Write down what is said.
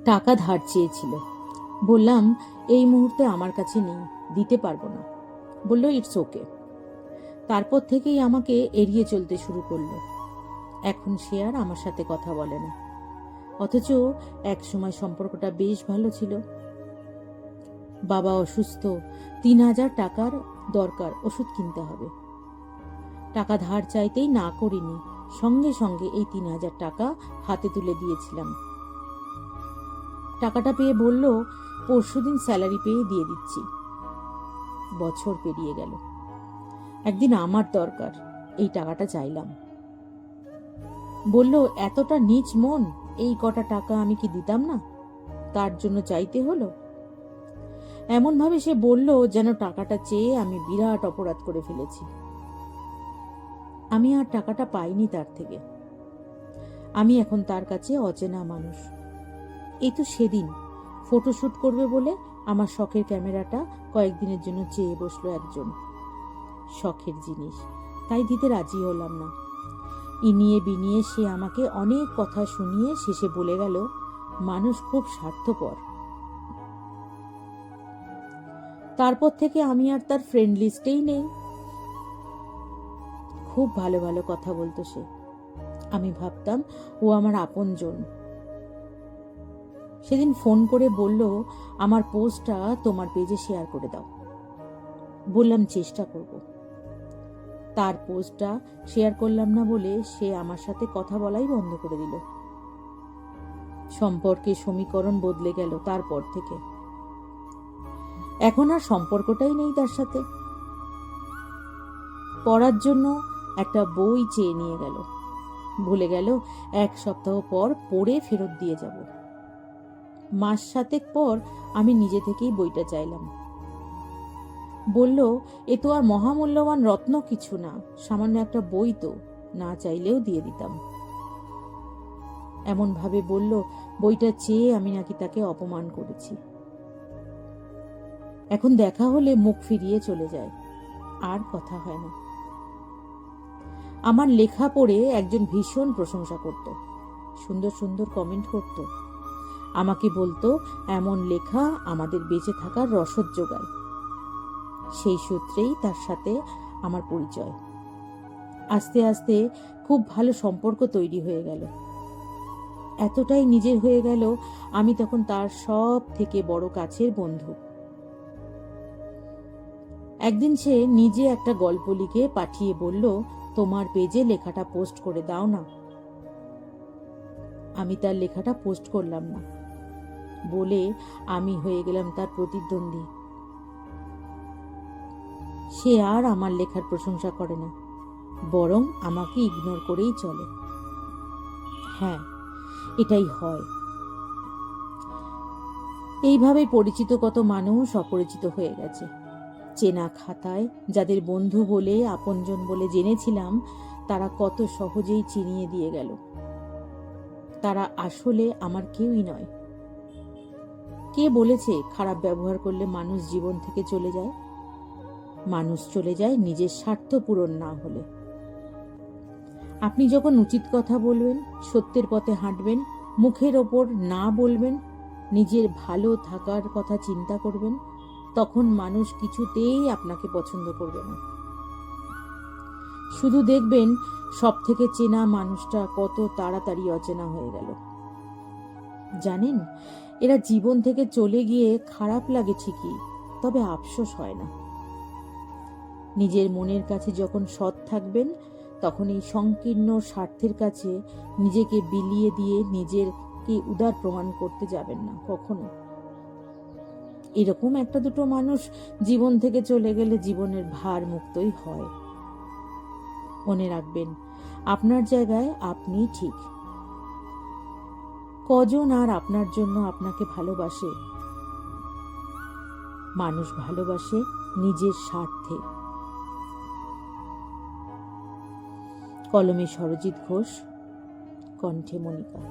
টাকা ধার চেয়েছিল। বললাম, এই মুহূর্তে আমার কাছে নেই, দিতে পারবো না। বলল, ইটস ওকে। তারপর থেকেই আমাকে এড়িয়ে চলতে শুরু করলো। এখন সে আর আমার সাথে কথা বলে না, অথচ এক সময় সম্পর্কটা বেশ ভালো ছিল। বাবা অসুস্থ, 3,000 টাকার দরকার, ওষুধ কিনতে হবে। টাকা ধার চাইতেই না করিনি, সঙ্গে সঙ্গে এই 3,000 টাকা হাতে তুলে দিয়েছিলাম। টাকাটা পেয়ে বলল, পরশুদিন স্যালারি পেয়ে দিয়ে দিচ্ছি। বছর পেরিয়ে গেল। একদিন আমার দরকার, এই টাকাটা চাইলাম। বলল, এতটা নীচ মন, এই কটা টাকা আমি কি দিতাম না? তার জন্য চাইতে হলো? এমন ভাবে সে বলল যেন টাকাটা চেয়ে আমি বিরাট অপরাধ করে ফেলেছি। আমি আর টাকাটা পাইনি তার থেকে। আমি এখন তার কাছে অচেনা মানুষ। এই তো সেদিন ফটোশুট করবে বলে আমার শখের ক্যামেরাটা কয়েকদিনের জন্য চেয়ে বসলো একজন। শখের জিনিস, তাই দিতে রাজি হলাম না। ইনিয়ে বিনিয়ে সে আমাকে অনেক কথা শুনিয়ে শেষে বলে গেল, মানুষ খুব স্বার্থপর। তারপর থেকে আমি আর তার ফ্রেন্ড লিস্টেই নেই। খুব ভালো ভালো কথা বলতো সে। আমি ভাবতাম ও আমার আপনজন। সেদিন ফোন করে বলল, আমার পোস্টটা তোমার পেজে শেয়ার করে দাও। বললাম, চেষ্টা করব। তার পোস্টটা শেয়ার করলাম না বলে সে আমার সাথে কথা বলাই বন্ধ করে দিল। সম্পর্কের সমীকরণ বদলে গেল তারপর থেকে। এখন আর সম্পর্কটাই নেই তার সাথে। পড়ার জন্য একটা বই চেয়ে নিয়ে গেল, বলে গেল 1 সপ্তাহ পর পড়ে ফেরত দিয়ে যাব। মাস 7 পর আমি নিজে থেকেই বইটা চাইলাম। বলল, এ তো আর মহামূল্যবান রত্ন কিছু না, সামান্য একটা বই তো, না চাইলেও দিয়ে দিতাম। এমন ভাবে বলল বইটা চেয়ে আমি নাকি তাকে অপমান করেছি। এখন দেখা হলে মুখ ফিরিয়ে চলে যায়, আর কথা হয় না। আমার লেখা পড়ে একজন ভীষণ প্রশংসা করত, সুন্দর সুন্দর কমেন্ট করত। আমাকে বলতো, এমন লেখা আমাদের বেঁচে থাকার রসদ যোগায়। সেই সূত্রেই তার সাথে আমার পরিচয়। আস্তে আস্তে খুব ভালো সম্পর্ক তৈরি হয়ে গেল। এতটাই নিজের হয়ে গেল, আমি তখন তার সব থেকে বড় কাছের বন্ধু। একদিন সে নিজে একটা গল্প লিখে পাঠিয়ে বলল, তোমার পেজে লেখাটা পোস্ট করে দাও না। আমি তার লেখাটা পোস্ট করলাম না বলে আমি হয়ে গেলাম তার প্রতিদ্বন্দ্বী। সে আর আমার লেখার প্রশংসা করে না, বরং আমাকে ইগনোর করেই চলে। হ্যাঁ, এটাই হয়। এইভাবে পরিচিত কত মানুষ অপরিচিত হয়ে গেছে। চেনা খাতায় যাদের বন্ধু বলে আপনজন বলে জেনেছিলাম, তারা কত সহজেই চিনিয়ে দিয়ে গেল। তারা আসলে আমার কেউই নয়। কে বলেছে খারাপ ব্যবহার করলে মানুষ জীবন থেকে চলে যায়? মানুষ চলে যায় নিজের স্বার্থ পূরণ না হলে। আপনি যখন উচিত কথা বলবেন, সত্যের পথে হাঁটবেন, মুখের ওপর না বলবেন, নিজের ভালো থাকার কথা চিন্তা করবেন, তখন মানুষ কিছুতেই আপনাকে পছন্দ করবে না। শুধু দেখবেন সব থেকে চেনা মানুষটা কত তাড়াতাড়ি অচেনা হয়ে গেল। জানেন, এরা জীবন থেকে চলে গিয়ে খারাপ লাগে ঠিকই, তবে আফসোস হয় না। নিজের মনের কাছে যখন সৎ থাকবেন, তখন এই সংকীর্ণ স্বার্থের কাছে নিজেকে বিলিয়ে দিয়ে নিজেরকে উদার প্রমাণ করতে যাবেন না কখনো। এরকম একটা দুটো মানুষ জীবন থেকে চলে গেলে জীবনের ভার মুক্তই হয়। মনে রাখবেন, আপনার জায়গায় আপনি ঠিক। কজন আর আপনার জন্য আপনাকে ভালোবাসে? মানুষ ভালোবাসে নিজের স্বার্থে। কলমে সরজিৎ ঘোষ, কণ্ঠে মনিকা।